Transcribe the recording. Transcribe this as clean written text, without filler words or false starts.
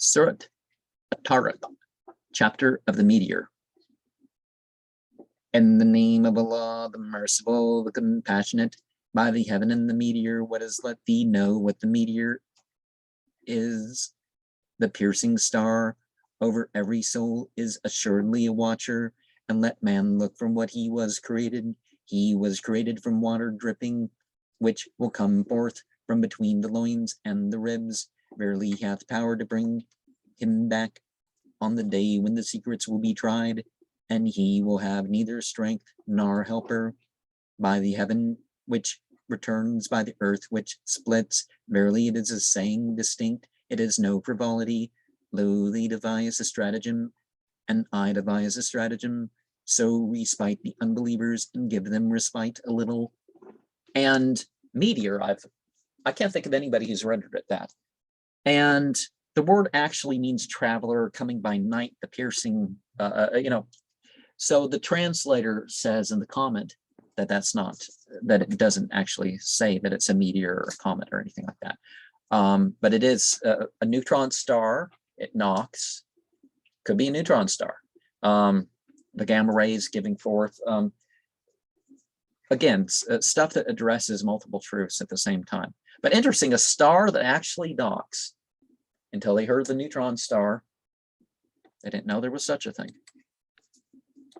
Surat At-Tariq, chapter of the Meteor. In the name of Allah, the Merciful, the Compassionate, by the heaven and the meteor, what is, let thee know what the meteor is. The piercing star over every soul is assuredly a watcher, and let man look from what he was created. He was created from water dripping, which will come forth from between the loins and the ribs. Verily he hath power to bring him back on the day when the secrets will be tried, and he will have neither strength nor helper. By the heaven which returns, by the earth which splits, verily it is a saying distinct, it is no frivolity. Lo, thee devise a stratagem, and I devise a stratagem, so respite the unbelievers and give them respite a little. And meteor, I can't think of anybody who's rendered it that. And the word actually means traveler, coming by night, the piercing, So the translator says in the comment that that's not, that it doesn't actually say that it's a meteor or a comet or anything like that. But it is a neutron star. It knocks, could be a neutron star. The gamma rays giving forth, again, stuff that addresses multiple truths at the same time. But interesting, a star that actually knocks. Until they heard the neutron star, they didn't know there was such a thing.